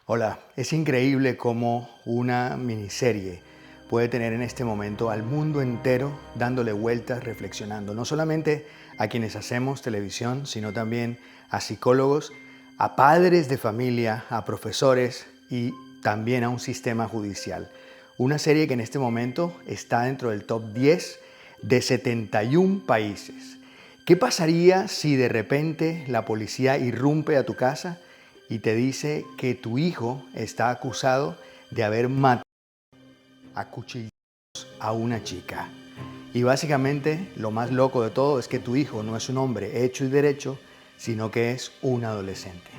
Hola, es increíble cómo una miniserie puede tener en este momento al mundo entero dándole vueltas, reflexionando, no solamente a quienes hacemos televisión, sino también a psicólogos, a padres de familia, a profesores y también a un sistema judicial. Una serie que en este momento está dentro del top 10 de 71 países. ¿Qué pasaría si de repente la policía irrumpe a tu casa y te dice que tu hijo está acusado de haber matado a cuchillos a una chica? Y básicamente lo más loco de todo es que tu hijo no es un hombre hecho y derecho, sino que es un adolescente.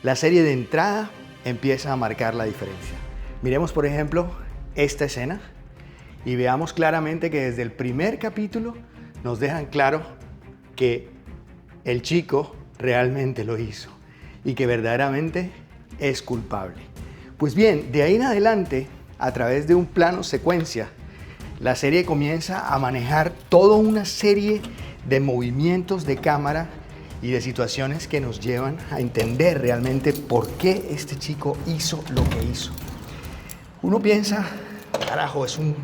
La serie de entrada empieza a marcar la diferencia. Miremos, por ejemplo, esta escena y veamos claramente que desde el primer capítulo nos dejan claro que el chico realmente lo hizo y que verdaderamente es culpable. Pues bien, de ahí en adelante, a través de un plano secuencia, la serie comienza a manejar toda una serie de movimientos de cámara y de situaciones que nos llevan a entender realmente por qué este chico hizo lo que hizo. Uno piensa, carajo, es un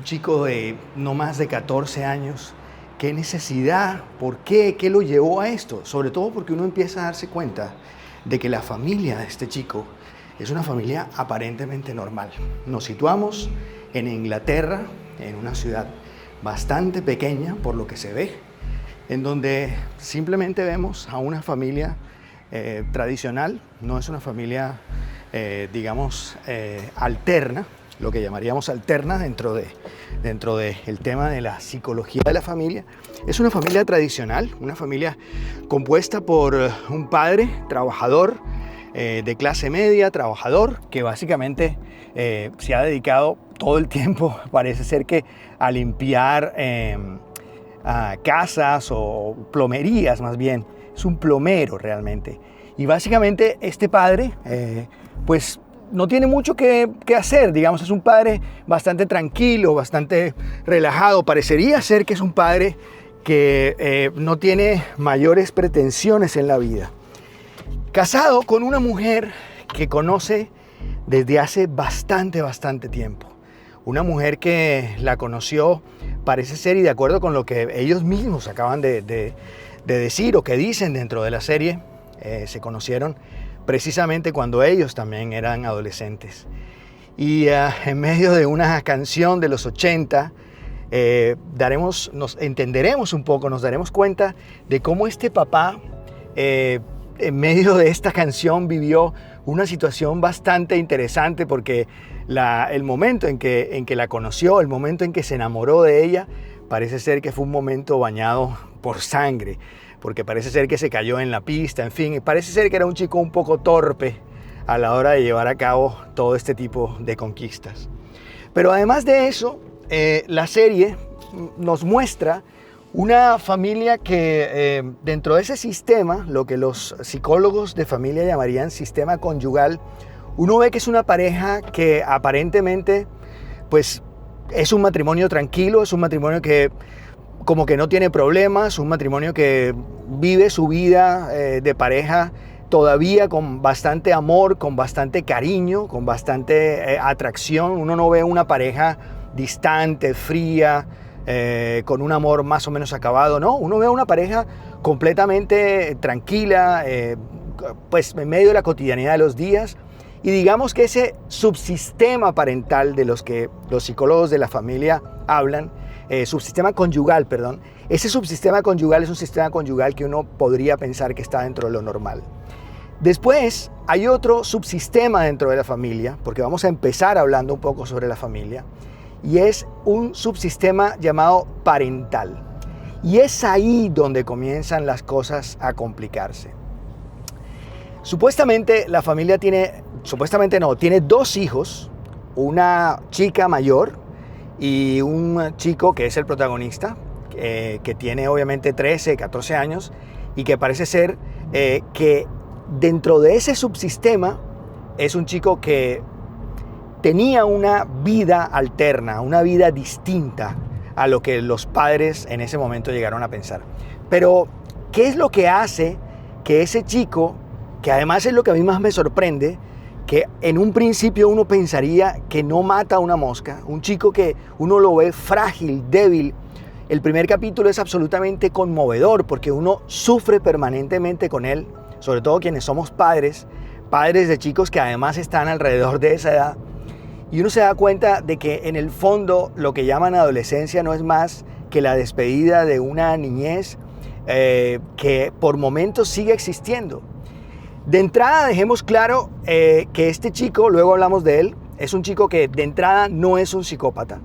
chico de no más de 14 años. ¿Qué necesidad? ¿Por qué? ¿Qué lo llevó a esto? Sobre todo porque uno empieza a darse cuenta de que la familia de este chico es una familia aparentemente normal. Nos situamos en Inglaterra, en una ciudad bastante pequeña por lo que se ve, en donde simplemente vemos a una familia tradicional. No es una familia, alterna, lo que llamaríamos alterna dentro del tema de la psicología de la familia. Es una familia tradicional, una familia compuesta por un padre trabajador, de clase media, trabajador, que básicamente se ha dedicado todo el tiempo, parece ser que a limpiar casas o plomerías más bien. Es un plomero realmente. Y básicamente este padre, pues no tiene mucho que hacer, digamos, es un padre bastante tranquilo, bastante relajado. Parecería ser que es un padre que no tiene mayores pretensiones en la vida. Casado con una mujer que conoce desde hace bastante tiempo. Una mujer que la conoció, parece ser, y de acuerdo con lo que ellos mismos acaban de decir o que dicen dentro de la serie, se conocieron precisamente cuando ellos también eran adolescentes. Y en medio de una canción de los 80, nos entenderemos un poco, nos daremos cuenta de cómo este papá, en medio de esta canción, vivió una situación bastante interesante, porque el momento en que la conoció, el momento en que se enamoró de ella, parece ser que fue un momento bañado por sangre, porque parece ser que se cayó en la pista, en fin, y parece ser que era un chico un poco torpe a la hora de llevar a cabo todo este tipo de conquistas. Pero además de eso, la serie nos muestra una familia que dentro de ese sistema, lo que los psicólogos de familia llamarían sistema conyugal, uno ve que es una pareja que aparentemente pues es un matrimonio tranquilo, es un matrimonio que como que no tiene problemas, un matrimonio que vive su vida de pareja todavía con bastante amor, con bastante cariño, con bastante atracción. Uno no ve una pareja distante, fría, con un amor más o menos acabado, no, uno ve una pareja completamente tranquila, pues en medio de la cotidianidad de los días. Y digamos que ese subsistema parental de los que los psicólogos de la familia hablan, subsistema conyugal, perdón, ese subsistema conyugal es un sistema conyugal que uno podría pensar que está dentro de lo normal. Después hay otro subsistema dentro de la familia, porque vamos a empezar hablando un poco sobre la familia, y es un subsistema llamado parental. Y es ahí donde comienzan las cosas a complicarse. Supuestamente la familia tiene dos hijos, una chica mayor y un chico que es el protagonista, que tiene obviamente 13, 14 años, y que parece ser que dentro de ese subsistema es un chico que tenía una vida alterna, una vida distinta a lo que los padres en ese momento llegaron a pensar. Pero, ¿qué es lo que hace que ese chico, que además es lo que a mí más me sorprende, que en un principio uno pensaría que no mata a una mosca, un chico que uno lo ve frágil, débil. El primer capítulo es absolutamente conmovedor porque uno sufre permanentemente con él, sobre todo quienes somos padres de chicos que además están alrededor de esa edad. Y uno se da cuenta de que en el fondo lo que llaman adolescencia no es más que la despedida de una niñez que por momentos sigue existiendo. De entrada dejemos claro que este chico, luego hablamos de él, es un chico que de entrada no es un psicópata.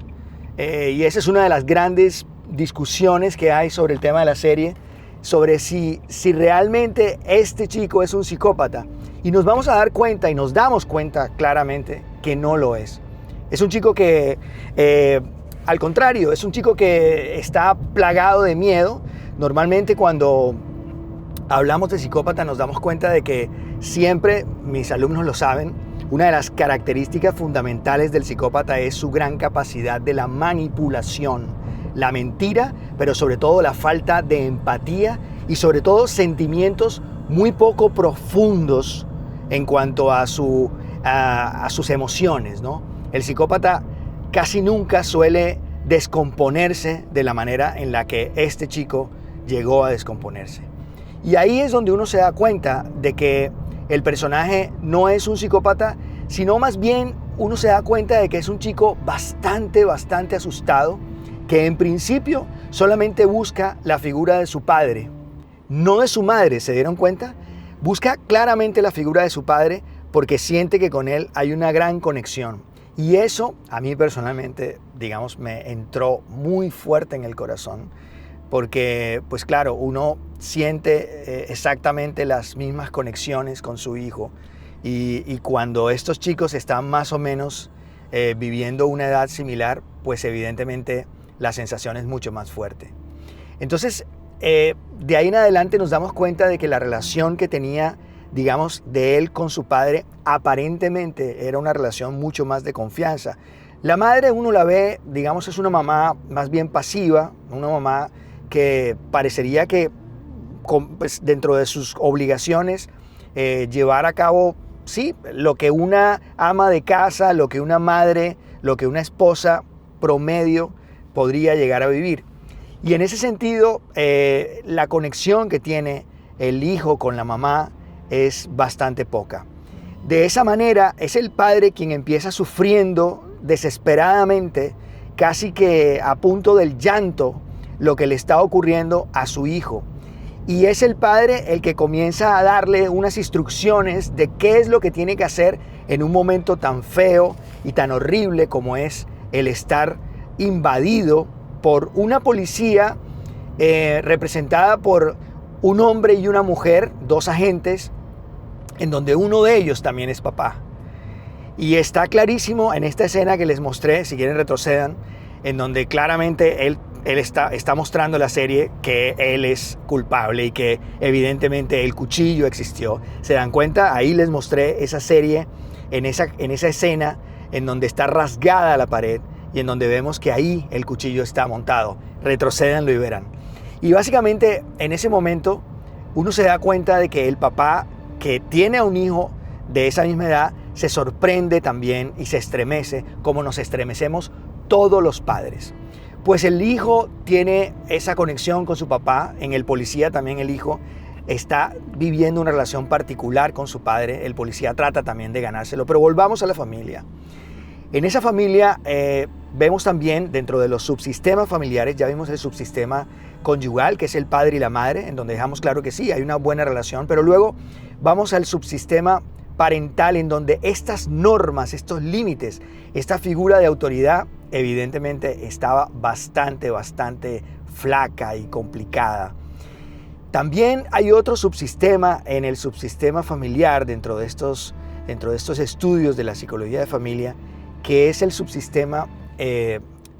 Y esa es una de las grandes discusiones que hay sobre el tema de la serie, sobre si realmente este chico es un psicópata. Y nos vamos a dar cuenta y nos damos cuenta claramente que no lo es. Es un chico que, al contrario, es un chico que está plagado de miedo. Normalmente cuando hablamos de psicópata nos damos cuenta de que siempre, mis alumnos lo saben, una de las características fundamentales del psicópata es su gran capacidad de la manipulación, la mentira, pero sobre todo la falta de empatía y sobre todo sentimientos muy poco profundos en cuanto a sus emociones, ¿no? El psicópata casi nunca suele descomponerse de la manera en la que este chico llegó a descomponerse. Y ahí es donde uno se da cuenta de que el personaje no es un psicópata, sino más bien uno se da cuenta de que es un chico bastante asustado, que en principio solamente busca la figura de su padre, no de su madre. ¿Se dieron cuenta? Busca claramente la figura de su padre porque siente que con él hay una gran conexión. Y eso a mí personalmente, digamos, me entró muy fuerte en el corazón. Porque, pues claro, uno siente exactamente las mismas conexiones con su hijo. Y cuando estos chicos están más o menos viviendo una edad similar, pues evidentemente la sensación es mucho más fuerte. Entonces, de ahí en adelante nos damos cuenta de que la relación que tenía, digamos, de él con su padre, aparentemente era una relación mucho más de confianza. La madre uno la ve, digamos, es una mamá más bien pasiva, una mamá que parecería que pues, dentro de sus obligaciones llevar a cabo, sí, lo que una ama de casa, lo que una madre, lo que una esposa promedio podría llegar a vivir. Y en ese sentido, la conexión que tiene el hijo con la mamá es bastante poca. De esa manera, es el padre quien empieza sufriendo desesperadamente, casi que a punto del llanto, lo que le está ocurriendo a su hijo. Y es el padre el que comienza a darle unas instrucciones de qué es lo que tiene que hacer en un momento tan feo y tan horrible como es el estar invadido por una policía representada por un hombre y una mujer, dos agentes, en donde uno de ellos también es papá. Y está clarísimo en esta escena que les mostré, si quieren retrocedan, en donde claramente él está mostrando la serie que él es culpable y que evidentemente el cuchillo existió. ¿Se dan cuenta? Ahí les mostré esa serie, en esa escena en donde está rasgada la pared y en donde vemos que ahí el cuchillo está montado. Retrocédanlo y verán. Y básicamente en ese momento uno se da cuenta de que el papá que tiene a un hijo de esa misma edad se sorprende también y se estremece como nos estremecemos todos los padres. Pues el hijo tiene esa conexión con su papá, en el policía también el hijo está viviendo una relación particular con su padre, el policía trata también de ganárselo, pero volvamos a la familia. En esa familia vemos también dentro de los subsistemas familiares, ya vimos el subsistema conyugal, que es el padre y la madre, en donde dejamos claro que sí, hay una buena relación, pero luego vamos al subsistema parental, en donde estas normas, estos límites, esta figura de autoridad, evidentemente estaba bastante flaca y complicada. También hay otro subsistema en el subsistema familiar dentro de estos estudios de la psicología de familia, que es el subsistema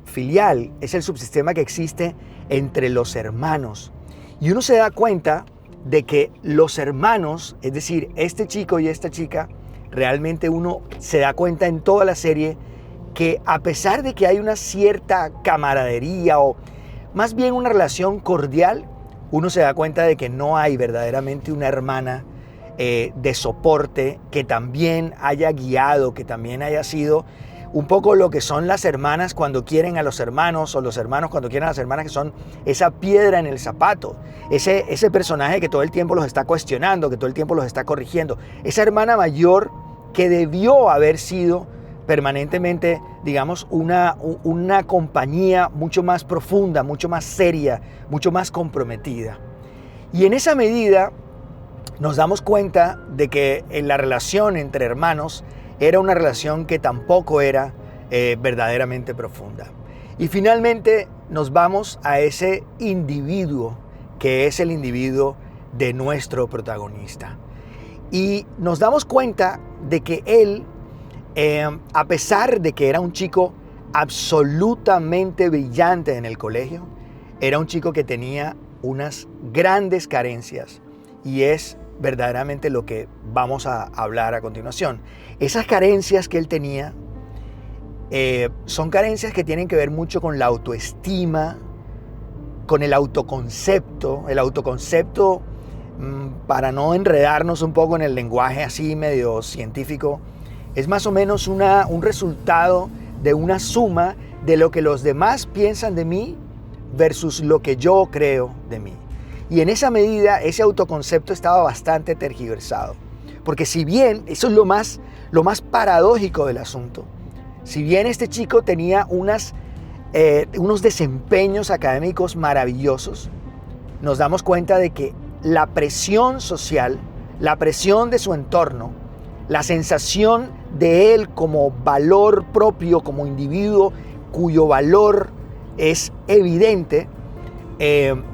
filial, es el subsistema que existe entre los hermanos. Y uno se da cuenta de que los hermanos, es decir, este chico y esta chica, realmente uno se da cuenta en toda la serie que a pesar de que hay una cierta camaradería o más bien una relación cordial, uno se da cuenta de que no hay verdaderamente una hermana de soporte, que también haya guiado, que también haya sido un poco lo que son las hermanas cuando quieren a los hermanos, o los hermanos cuando quieren a las hermanas, que son esa piedra en el zapato, ese personaje que todo el tiempo los está cuestionando, que todo el tiempo los está corrigiendo, esa hermana mayor que debió haber sido permanentemente, digamos, una compañía mucho más profunda, mucho más seria, mucho más comprometida. Y en esa medida nos damos cuenta de que la relación entre hermanos era una relación que tampoco era verdaderamente profunda. Y finalmente nos vamos a ese individuo que es el individuo de nuestro protagonista. Y nos damos cuenta de que él, a pesar de que era un chico absolutamente brillante en el colegio, era un chico que tenía unas grandes carencias, y es verdaderamente lo que vamos a hablar a continuación. Esas carencias que él tenía son carencias que tienen que ver mucho con la autoestima, con el autoconcepto. El autoconcepto, para no enredarnos un poco en el lenguaje así medio científico, es más o menos un resultado de una suma de lo que los demás piensan de mí versus lo que yo creo de mí. Y en esa medida ese autoconcepto estaba bastante tergiversado. Porque si bien, eso es lo más paradójico del asunto, si bien este chico tenía unos desempeños académicos maravillosos, nos damos cuenta de que la presión social, la presión de su entorno, la sensación de él como valor propio, como individuo cuyo valor es evidente,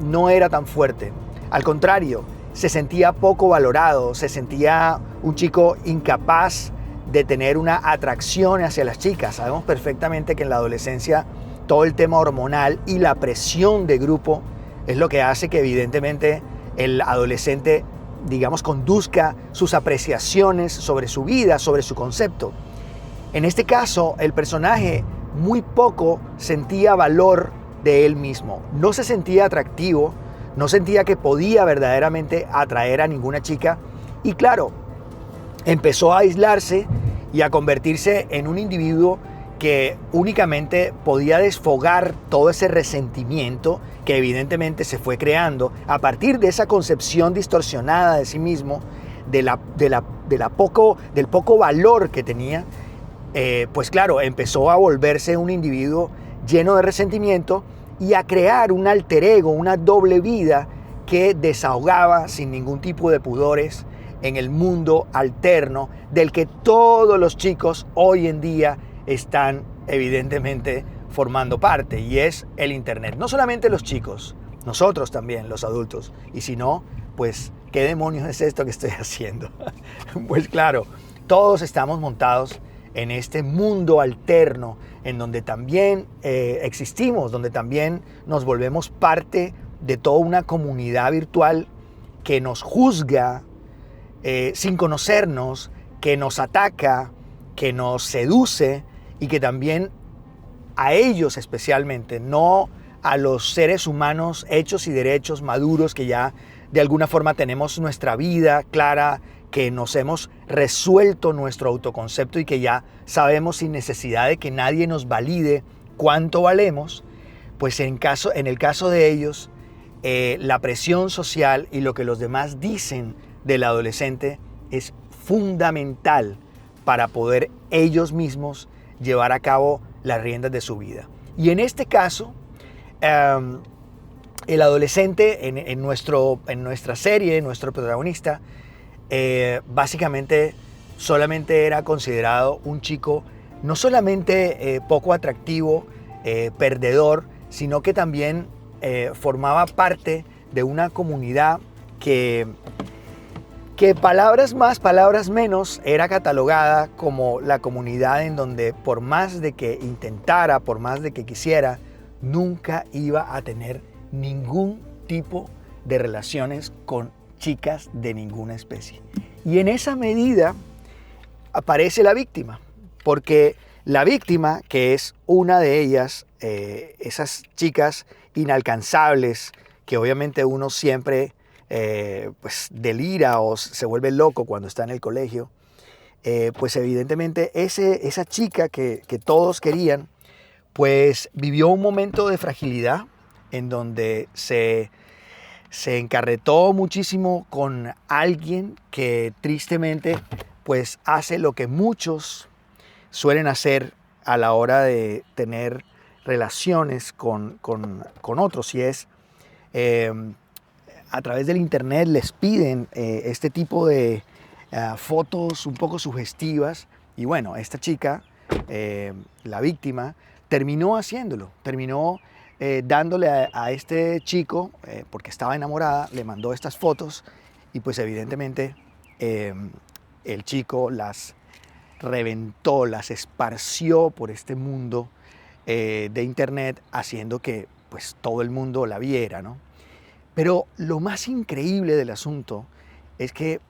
no era tan fuerte. Al contrario, se sentía poco valorado, se sentía un chico incapaz de tener una atracción hacia las chicas. Sabemos perfectamente que en la adolescencia todo el tema hormonal y la presión de grupo es lo que hace que evidentemente el adolescente, digamos, conduzca sus apreciaciones sobre su vida, sobre su concepto. En este caso, el personaje muy poco sentía valor de él mismo, no se sentía atractivo, no sentía que podía verdaderamente atraer a ninguna chica, y claro, empezó a aislarse y a convertirse en un individuo que únicamente podía desfogar todo ese resentimiento que evidentemente se fue creando a partir de esa concepción distorsionada de sí mismo, del poco valor que tenía. Pues claro, empezó a volverse un individuo lleno de resentimiento y a crear un alter ego, una doble vida que desahogaba sin ningún tipo de pudores en el mundo alterno del que todos los chicos hoy en día están evidentemente formando parte, y es el internet. No solamente los chicos, nosotros también, los adultos. Y si no, pues, ¿qué demonios es esto que estoy haciendo? Pues claro, todos estamos montados en este mundo alterno en donde también existimos, donde también nos volvemos parte de toda una comunidad virtual que nos juzga sin conocernos, que nos ataca, que nos seduce, y que también a ellos especialmente, no a los seres humanos hechos y derechos, maduros, que ya de alguna forma tenemos nuestra vida clara, que nos hemos resuelto nuestro autoconcepto y que ya sabemos sin necesidad de que nadie nos valide cuánto valemos. Pues en el caso de ellos, la presión social y lo que los demás dicen del adolescente es fundamental para poder ellos mismos llevar a cabo las riendas de su vida. Y en este caso, el adolescente en nuestra serie, nuestro protagonista, básicamente solamente era considerado un chico no solamente poco atractivo, perdedor, sino que también formaba parte de una comunidad que palabras más, palabras menos, era catalogada como la comunidad en donde por más de que intentara, por más de que quisiera, nunca iba a tener ningún tipo de relaciones con chicas de ninguna especie. Y en esa medida aparece la víctima, porque la víctima, que es una de ellas, esas chicas inalcanzables que obviamente uno siempre pues delira o se vuelve loco cuando está en el colegio, pues evidentemente esa chica que todos querían, pues vivió un momento de fragilidad en donde se encarretó muchísimo con alguien que tristemente pues hace lo que muchos suelen hacer a la hora de tener relaciones con otros, y es a través del internet les piden este tipo de fotos un poco sugestivas, y bueno, esta chica, la víctima, terminó haciéndolo, terminó dándole a este chico, porque estaba enamorada, le mandó estas fotos y pues evidentemente el chico las reventó, las esparció por este mundo de internet, haciendo que pues todo el mundo la viera, ¿no? Pero lo más increíble del asunto es que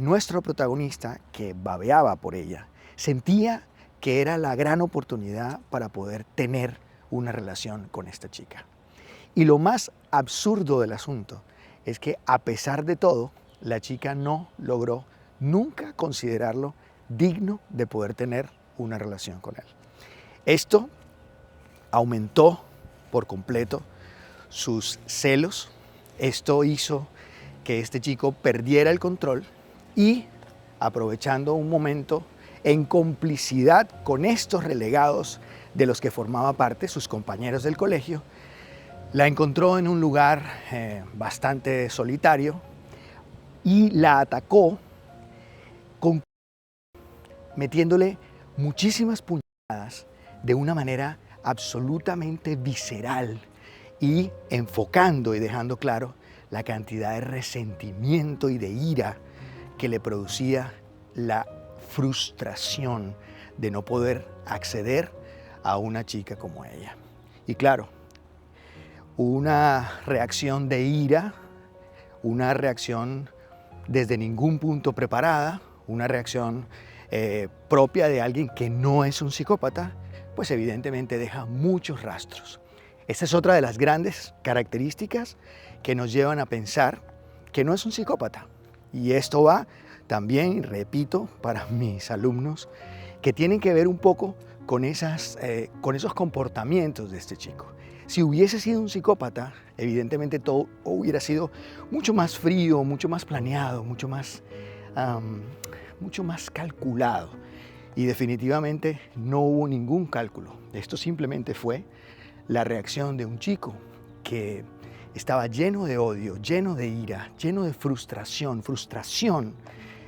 nuestro protagonista, que babeaba por ella, sentía que era la gran oportunidad para poder tener una relación con esta chica. Y lo más absurdo del asunto es que, a pesar de todo, la chica no logró nunca considerarlo digno de poder tener una relación con él. Esto aumentó por completo sus celos. Esto hizo que este chico perdiera el control y, aprovechando un momento en complicidad con estos relegados de los que formaba parte, sus compañeros del colegio, la encontró en un lugar bastante solitario y la atacó metiéndole muchísimas puñaladas de una manera absolutamente visceral y enfocando y dejando claro la cantidad de resentimiento y de ira que le producía la frustración de no poder acceder a una chica como ella. Y claro, una reacción de ira, una reacción desde ningún punto preparada, una reacción propia de alguien que no es un psicópata, pues evidentemente deja muchos rastros. Esta es otra de las grandes características que nos llevan a pensar que no es un psicópata. Y esto va también, repito, para mis alumnos, que tienen que ver un poco con esos comportamientos de este chico. Si hubiese sido un psicópata, evidentemente todo hubiera sido mucho más frío, mucho más planeado, mucho más calculado. Y definitivamente no hubo ningún cálculo. Esto simplemente fue la reacción de un chico que estaba lleno de odio, lleno de ira, lleno de frustración. Frustración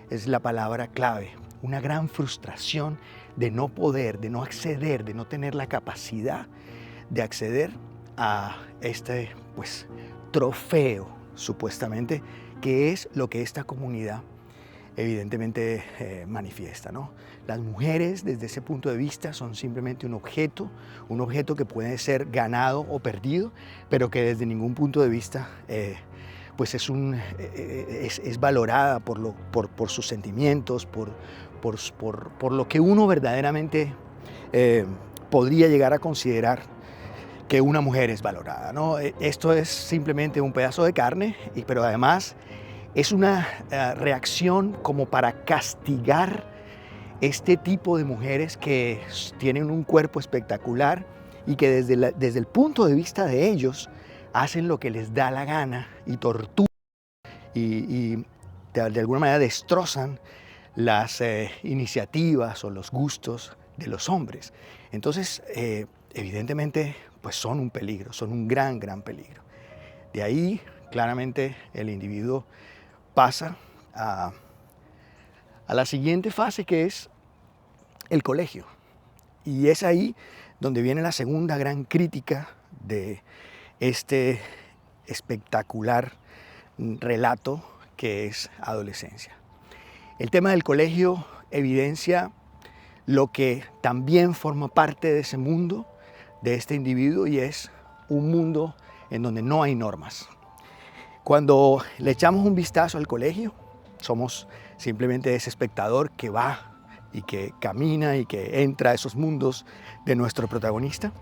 es la palabra clave. Una gran frustración de no poder, de no acceder, de no tener la capacidad de acceder a este trofeo, supuestamente, que es lo que esta comunidad evidentemente manifiesta, ¿no? Las mujeres, desde ese punto de vista, son simplemente un objeto que puede ser ganado o perdido, pero que desde ningún punto de vista es valorada por sus sentimientos, por lo que uno verdaderamente podría llegar a considerar que una mujer es valorada, ¿no? Esto es simplemente un pedazo de carne, pero además es una reacción como para castigar este tipo de mujeres que tienen un cuerpo espectacular y que desde el punto de vista de ellos hacen lo que les da la gana y torturan y de alguna manera destrozan las iniciativas o los gustos de los hombres. Entonces, evidentemente, pues son un peligro, son un gran peligro. De ahí, claramente, el individuo pasa a la siguiente fase, que es el colegio. Y es ahí donde viene la segunda gran crítica de este espectacular relato que es adolescencia. El tema del colegio evidencia lo que también forma parte de ese mundo, de este individuo, y es un mundo en donde no hay normas. Cuando le echamos un vistazo al colegio, somos simplemente ese espectador que va y que camina y que entra a esos mundos de nuestro protagonista.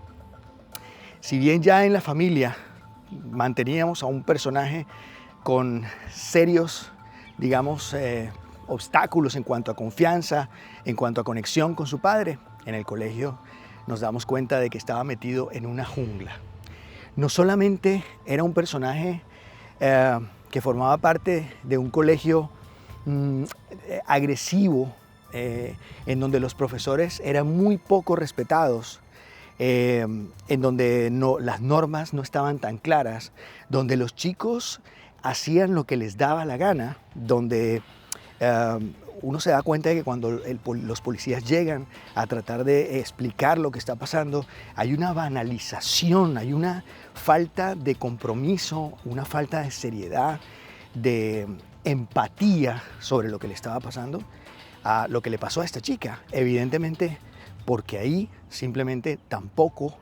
Si bien ya en la familia manteníamos a un personaje con serios, digamos, obstáculos en cuanto a confianza, en cuanto a conexión con su padre. En el colegio nos damos cuenta de que estaba metido en una jungla. No solamente era un personaje que formaba parte de un colegio agresivo, en donde los profesores eran muy poco respetados, en donde las normas no estaban tan claras, donde los chicos hacían lo que les daba la gana, donde uno se da cuenta de que cuando los policías llegan a tratar de explicar lo que está pasando, hay una banalización, hay una falta de compromiso, una falta de seriedad, de empatía sobre lo que le estaba pasando, a lo que le pasó a esta chica. Evidentemente, porque ahí simplemente tampoco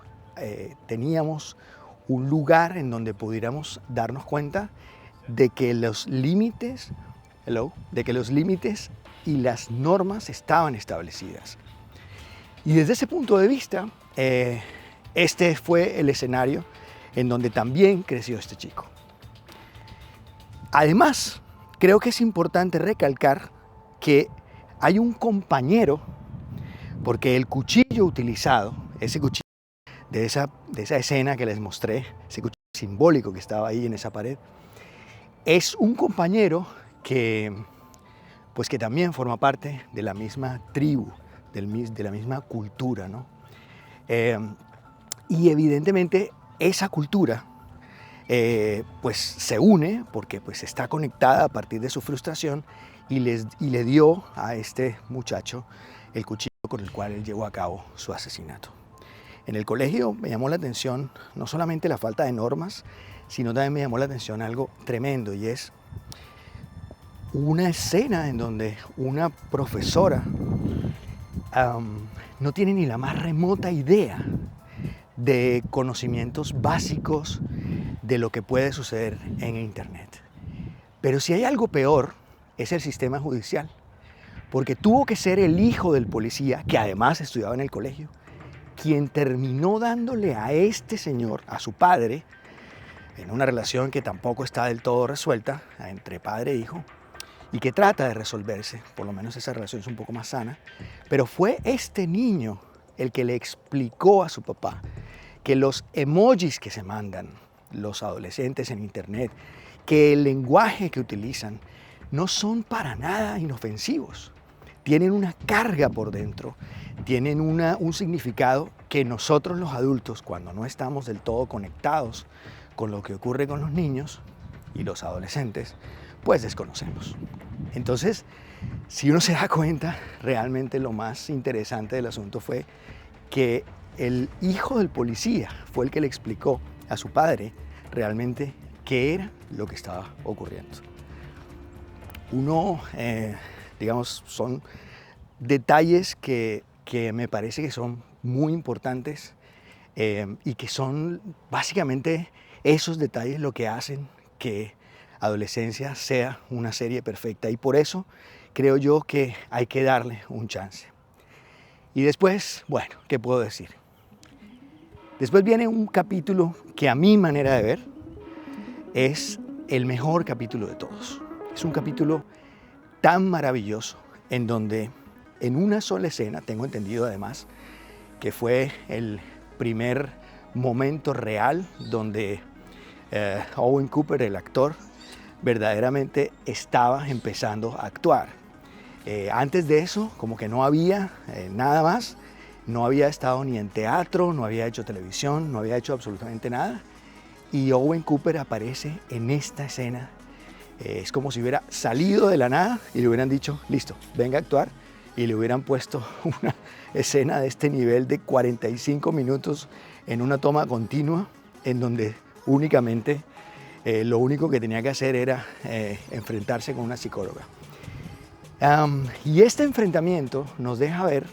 teníamos un lugar en donde pudiéramos darnos cuenta de que los límites y las normas estaban establecidas. Y desde ese punto de vista, este fue el escenario en donde también creció este chico. Además, creo que es importante recalcar que hay un compañero, porque el cuchillo utilizado, ese cuchillo de esa escena que les mostré, ese cuchillo simbólico que estaba ahí en esa pared, es un compañero que también forma parte de la misma tribu, de la misma cultura, ¿no? Y evidentemente esa cultura se une porque está conectada a partir de su frustración y le dio a este muchacho el cuchillo con el cual él llevó a cabo su asesinato. En el colegio me llamó la atención no solamente la falta de normas, sino también me llamó la atención algo tremendo, y es una escena en donde una profesora no tiene ni la más remota idea de conocimientos básicos de lo que puede suceder en Internet. Pero si hay algo peor, es el sistema judicial, porque tuvo que ser el hijo del policía, que además estudiaba en el colegio, quien terminó dándole a este señor, a su padre, en una relación que tampoco está del todo resuelta entre padre e hijo, y que trata de resolverse, por lo menos esa relación es un poco más sana, pero fue este niño el que le explicó a su papá que los emojis que se mandan los adolescentes en Internet, que el lenguaje que utilizan, no son para nada inofensivos. Tienen una carga por dentro, tienen un significado que nosotros los adultos, cuando no estamos del todo conectados con lo que ocurre con los niños y los adolescentes, pues desconocemos. Entonces, si uno se da cuenta, realmente lo más interesante del asunto fue que el hijo del policía fue el que le explicó a su padre realmente qué era lo que estaba ocurriendo. Son detalles que me parece que son muy importantes y que son básicamente esos detalles lo que hacen que Adolescencia sea una serie perfecta, y por eso creo yo que hay que darle un chance. Y después, bueno, ¿qué puedo decir? Después viene un capítulo que a mi manera de ver es el mejor capítulo de todos. Es un capítulo tan maravilloso en donde en una sola escena, tengo entendido además que fue el primer momento real donde Owen Cooper, el actor, verdaderamente estaba empezando a actuar. Antes de eso, como que no había nada más, no había estado ni en teatro, no había hecho televisión, no había hecho absolutamente nada. Y Owen Cooper aparece en esta escena. Es como si hubiera salido de la nada y le hubieran dicho, listo, venga a actuar, y le hubieran puesto una escena de este nivel de 45 minutos en una toma continua, en donde únicamente lo único que tenía que hacer era enfrentarse con una psicóloga. Y este enfrentamiento nos deja ver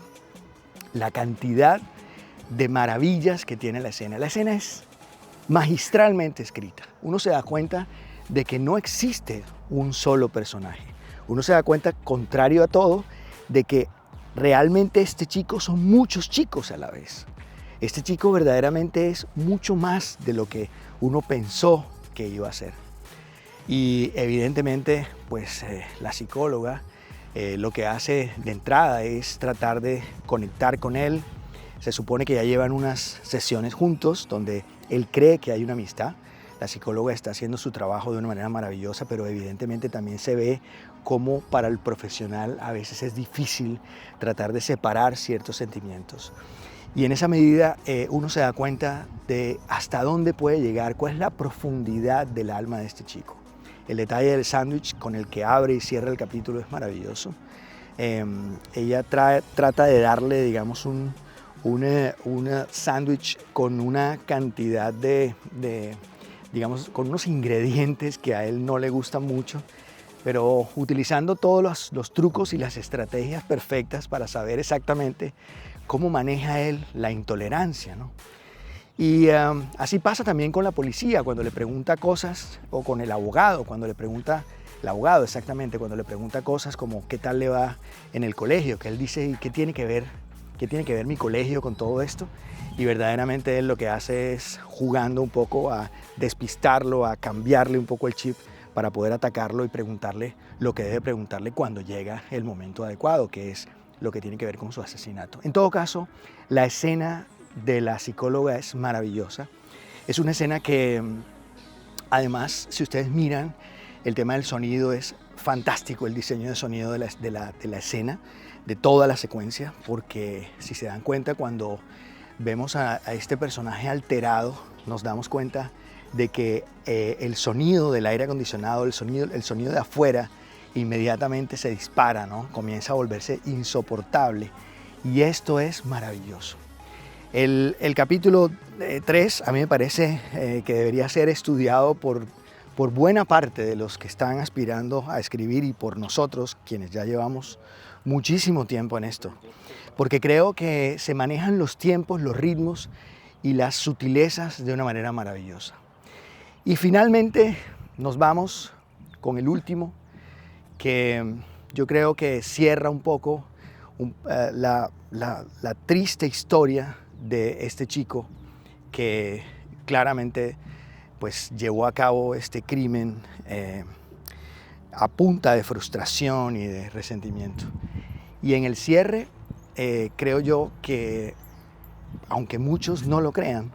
la cantidad de maravillas que tiene la escena. La escena es magistralmente escrita. Uno se da cuenta de que no existe un solo personaje. Uno se da cuenta, contrario a todo, de que realmente este chico son muchos chicos a la vez. Este chico verdaderamente es mucho más de lo que uno pensó que iba a ser. Y evidentemente, pues la psicóloga lo que hace de entrada es tratar de conectar con él. Se supone que ya llevan unas sesiones juntos donde él cree que hay una amistad. La psicóloga está haciendo su trabajo de una manera maravillosa, pero evidentemente también se ve cómo para el profesional a veces es difícil tratar de separar ciertos sentimientos. Y en esa medida uno se da cuenta de hasta dónde puede llegar, cuál es la profundidad del alma de este chico. El detalle del sándwich con el que abre y cierra el capítulo es maravilloso. Ella trata de darle, digamos, un sándwich con una cantidad digamos, con unos ingredientes que a él no le gustan mucho, pero utilizando todos los trucos y las estrategias perfectas para saber exactamente cómo maneja él la intolerancia, ¿no? Y así pasa también con la policía cuando le pregunta cosas, o con el abogado cuando le pregunta, el abogado exactamente, cuando le pregunta cosas como qué tal le va en el colegio, que él dice, ¿y qué tiene que ver mi colegio con todo esto? Y verdaderamente él lo que hace es jugando un poco a despistarlo, a cambiarle un poco el chip para poder atacarlo y preguntarle lo que debe preguntarle cuando llega el momento adecuado, que es lo que tiene que ver con su asesinato. En todo caso, la escena de la psicóloga es maravillosa. Es una escena que, además, si ustedes miran, el tema del sonido es fantástico, el diseño de sonido de la escena, de toda la secuencia, porque si se dan cuenta, cuando vemos a este personaje alterado, nos damos cuenta de que el sonido del aire acondicionado, el sonido de afuera, inmediatamente se dispara, ¿no? Comienza a volverse insoportable, y esto es maravilloso. El capítulo 3 a mí me parece que debería ser estudiado por buena parte de los que están aspirando a escribir y por nosotros, quienes ya llevamos muchísimo tiempo en esto, porque creo que se manejan los tiempos, los ritmos y las sutilezas de una manera maravillosa. Y finalmente nos vamos con el último, que yo creo que cierra un poco la triste historia de este chico que claramente pues llevó a cabo este crimen a punta de frustración y de resentimiento. Y en el cierre creo yo que, aunque muchos no lo crean,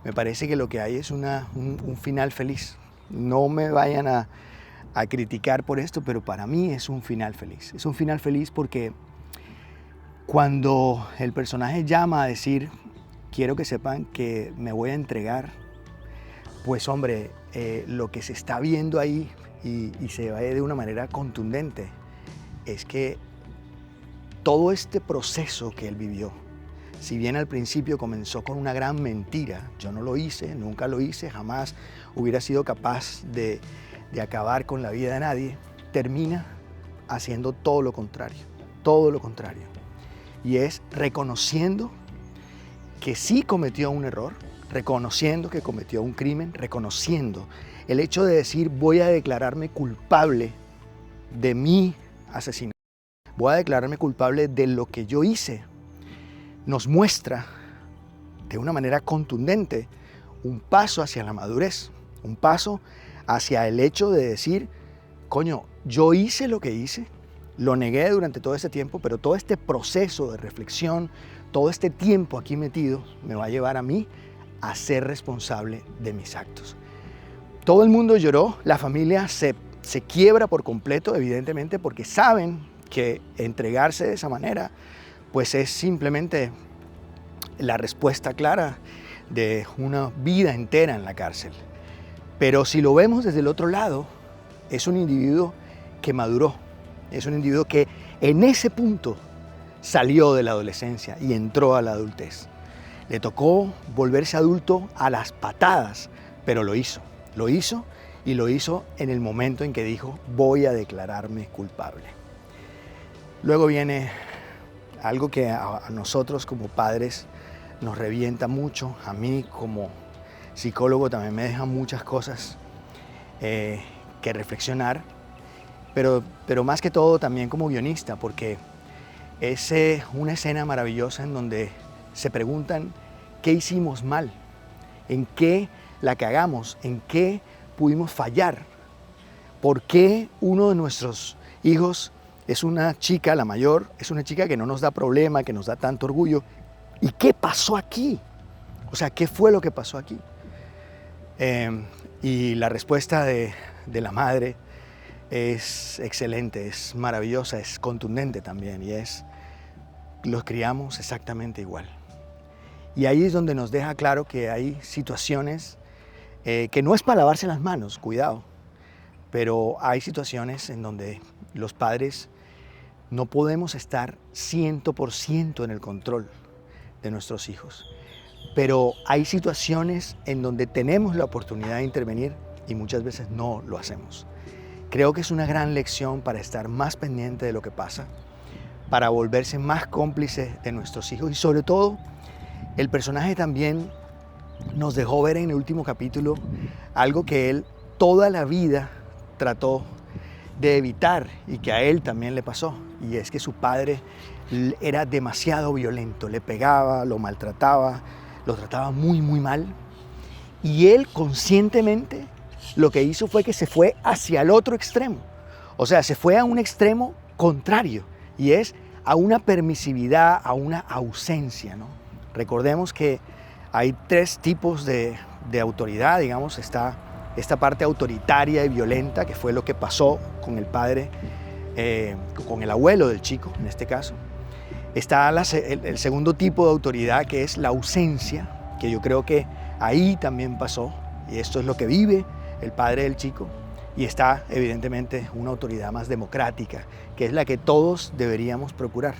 me parece que lo que hay es un final feliz. No me vayan a criticar por esto, pero para mí es un final feliz. Es un final feliz porque cuando el personaje llama a decir, quiero que sepan que me voy a entregar, pues hombre, lo que se está viendo ahí y se ve de una manera contundente es que todo este proceso que él vivió, si bien al principio comenzó con una gran mentira, yo no lo hice, nunca lo hice, jamás hubiera sido capaz de acabar con la vida de nadie, termina haciendo todo lo contrario, y es reconociendo que sí cometió un error, reconociendo que cometió un crimen, reconociendo el hecho de decir voy a declararme culpable de mi asesinato, voy a declararme culpable de lo que yo hice, nos muestra de una manera contundente un paso hacia la madurez, un paso hacia el hecho de decir, coño, yo hice lo que hice, lo negué durante todo este tiempo, pero todo este proceso de reflexión, todo este tiempo aquí metido, me va a llevar a mí a ser responsable de mis actos. Todo el mundo lloró, la familia se quiebra por completo, evidentemente, porque saben que entregarse de esa manera, pues es simplemente la respuesta clara de una vida entera en la cárcel. Pero si lo vemos desde el otro lado, es un individuo que maduró, es un individuo que en ese punto salió de la adolescencia y entró a la adultez. Le tocó volverse adulto a las patadas, pero lo hizo y lo hizo en el momento en que dijo, voy a declararme culpable. Luego viene algo que a nosotros como padres nos revienta mucho, a mí como psicólogo también me deja muchas cosas que reflexionar, pero más que todo también como guionista, porque es una escena maravillosa en donde se preguntan qué hicimos mal, en qué la cagamos, en qué pudimos fallar ¿Por qué uno de nuestros hijos es una chica, la mayor, es una chica que no nos da problema, que nos da tanto orgullo? ¿Y qué pasó aquí? O sea, ¿qué fue lo que pasó aquí? Y la respuesta de la madre es excelente, es maravillosa, es contundente también, y es: los criamos exactamente igual. Y ahí es donde nos deja claro que hay situaciones que no es para lavarse las manos, cuidado, pero hay situaciones en donde los padres no podemos estar 100% en el control de nuestros hijos. Pero hay situaciones en donde tenemos la oportunidad de intervenir y muchas veces no lo hacemos. Creo que es una gran lección para estar más pendiente de lo que pasa, para volverse más cómplices de nuestros hijos, y sobre todo el personaje también nos dejó ver en el último capítulo algo que él toda la vida trató de evitar y que a él también le pasó, y es que su padre era demasiado violento, le pegaba, lo maltrataba, lo trataba muy mal, y él conscientemente lo que hizo fue que se fue hacia el otro extremo, o sea, se fue a un extremo contrario, y es a una permisividad, a una ausencia, ¿no? Recordemos que hay tres tipos de autoridad, digamos. Está esta parte autoritaria y violenta, que fue lo que pasó con el padre, con el abuelo del chico, en este caso. Está el segundo tipo de autoridad, que es la ausencia, que yo creo que ahí también pasó, y esto es lo que vive el padre del chico. Y está evidentemente una autoridad más democrática, que es la que todos deberíamos procurar.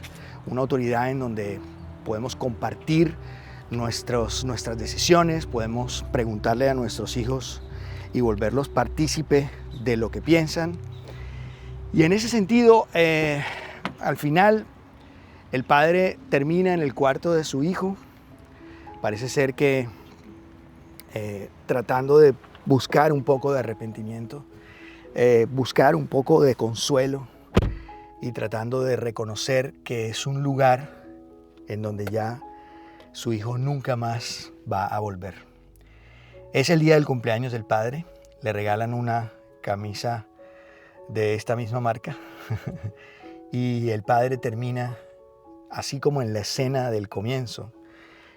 Una autoridad en donde podemos compartir nuestras decisiones, podemos preguntarle a nuestros hijos y volverlos partícipe de lo que piensan. Y en ese sentido, al final, el padre termina en el cuarto de su hijo. Parece ser que tratando de buscar un poco de arrepentimiento, buscar un poco de consuelo y tratando de reconocer que es un lugar en donde ya su hijo nunca más va a volver. Es el día del cumpleaños del padre, le regalan una camisa de esta misma marca y el padre termina, así como en la escena del comienzo,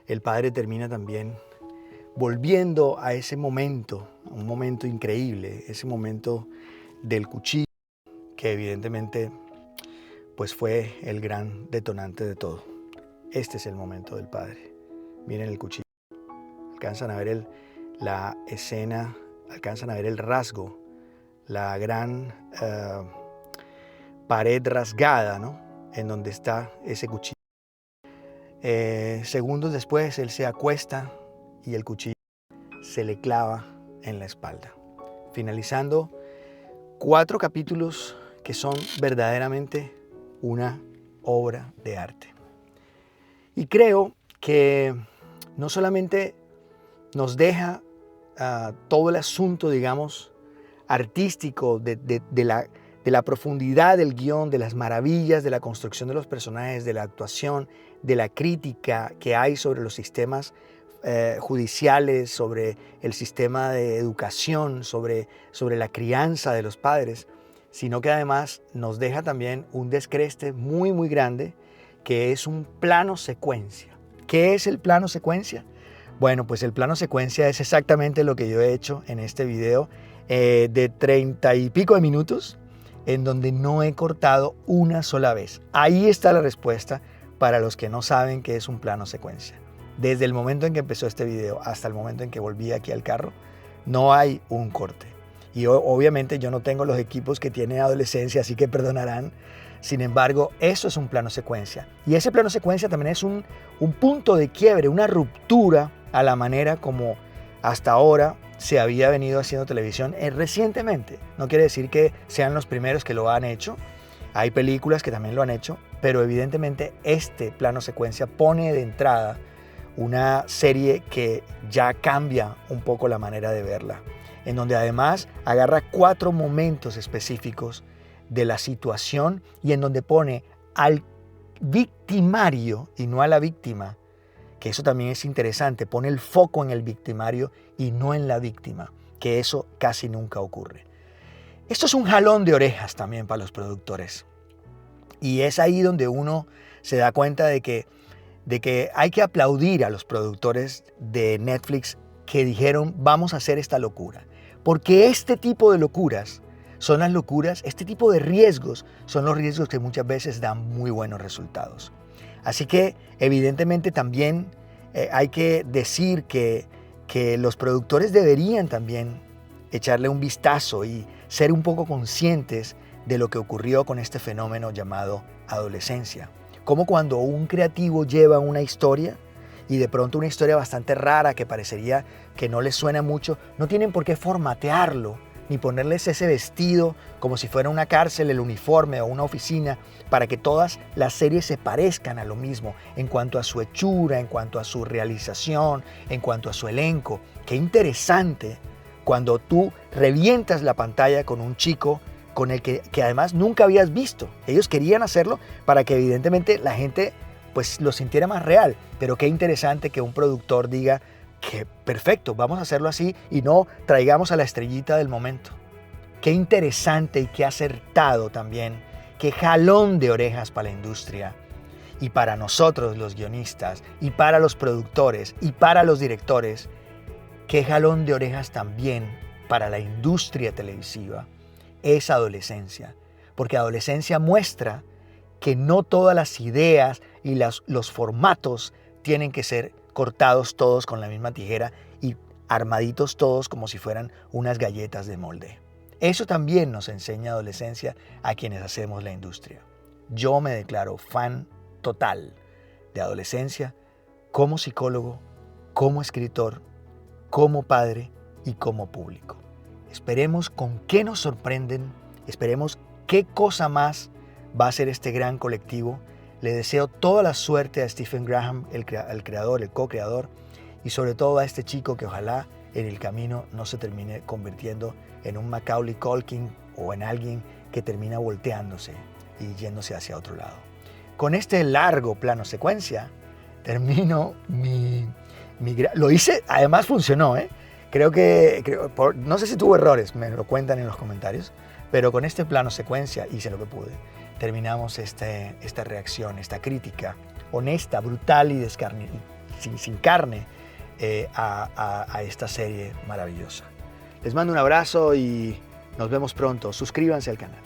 el padre termina también volviendo a ese momento, un momento increíble, ese momento del cuchillo, que evidentemente pues fue el gran detonante de todo. Este es el momento del padre. Miren el cuchillo. Alcanzan a ver la escena, alcanzan a ver el rasgo, la gran pared rasgada, ¿no? En donde está ese cuchillo. Segundos después, él se acuesta y el cuchillo se le clava en la espalda. Finalizando 4 capítulos que son verdaderamente una obra de arte. Y creo que no solamente nos deja todo el asunto, digamos, artístico de la profundidad del guión, de las maravillas de la construcción de los personajes, de la actuación, de la crítica que hay sobre los sistemas judiciales, sobre el sistema de educación, sobre la crianza de los padres, sino que además nos deja también un descreste muy grande, que es un plano secuencia. ¿Qué es el plano secuencia? Bueno, pues el plano secuencia es exactamente lo que yo he hecho en este video de 30 y pico de minutos, en donde no he cortado una sola vez. Ahí está la respuesta para los que no saben qué es un plano secuencia. Desde el momento en que empezó este video hasta el momento en que volví aquí al carro, no hay un corte. Y obviamente yo no tengo los equipos que tiene adolescencia, así que perdonarán. Sin embargo, eso es un plano secuencia. Y ese plano secuencia también es un punto de quiebre, una ruptura a la manera como hasta ahora se había venido haciendo televisión recientemente. No quiere decir que sean los primeros que lo han hecho. Hay películas que también lo han hecho, pero evidentemente este plano secuencia pone de entrada una serie que ya cambia un poco la manera de verla, en donde además agarra 4 momentos específicos de la situación y en donde pone al victimario y no a la víctima, que eso también es interesante, pone el foco en el victimario y no en la víctima, que eso casi nunca ocurre. Esto es un jalón de orejas también para los productores. Y es ahí donde uno se da cuenta de que hay que aplaudir a los productores de Netflix que dijeron vamos a hacer esta locura. Porque este tipo de locuras son las locuras, este tipo de riesgos son los riesgos que muchas veces dan muy buenos resultados. Así que evidentemente también hay que decir que los productores deberían también echarle un vistazo y ser un poco conscientes de lo que ocurrió con este fenómeno llamado adolescencia. Como cuando un creativo lleva una historia y de pronto una historia bastante rara que parecería que no les suena mucho, no tienen por qué formatearlo ni ponerles ese vestido como si fuera una cárcel, el uniforme o una oficina para que todas las series se parezcan a lo mismo en cuanto a su hechura, en cuanto a su realización, en cuanto a su elenco. Qué interesante cuando tú revientas la pantalla con un chico con el que además nunca habías visto. Ellos querían hacerlo para que evidentemente la gente pues lo sintiera más real, pero qué interesante que un productor diga que perfecto, vamos a hacerlo así y no traigamos a la estrellita del momento. Qué interesante y qué acertado también, qué jalón de orejas para la industria y para nosotros los guionistas y para los productores y para los directores, qué jalón de orejas también para la industria televisiva es adolescencia, porque adolescencia muestra que no todas las ideas y los formatos tienen que ser cortados todos con la misma tijera y armaditos todos como si fueran unas galletas de molde. Eso también nos enseña adolescencia a quienes hacemos la industria. Yo me declaro fan total de adolescencia como psicólogo, como escritor, como padre y como público. Esperemos con qué nos sorprenden, esperemos qué cosa más va a ser este gran colectivo. Le deseo toda la suerte a Stephen Graham, el creador, el co-creador, y sobre todo a este chico que ojalá en el camino no se termine convirtiendo en un Macaulay Culkin o en alguien que termina volteándose y yéndose hacia otro lado. Con este largo plano secuencia termino lo hice, además funcionó, ¿eh? No sé si tuvo errores, me lo cuentan en los comentarios, pero con este plano secuencia hice lo que pude. Terminamos esta reacción, esta crítica honesta, brutal y sin carne a esta serie maravillosa. Les mando un abrazo y nos vemos pronto. Suscríbanse al canal.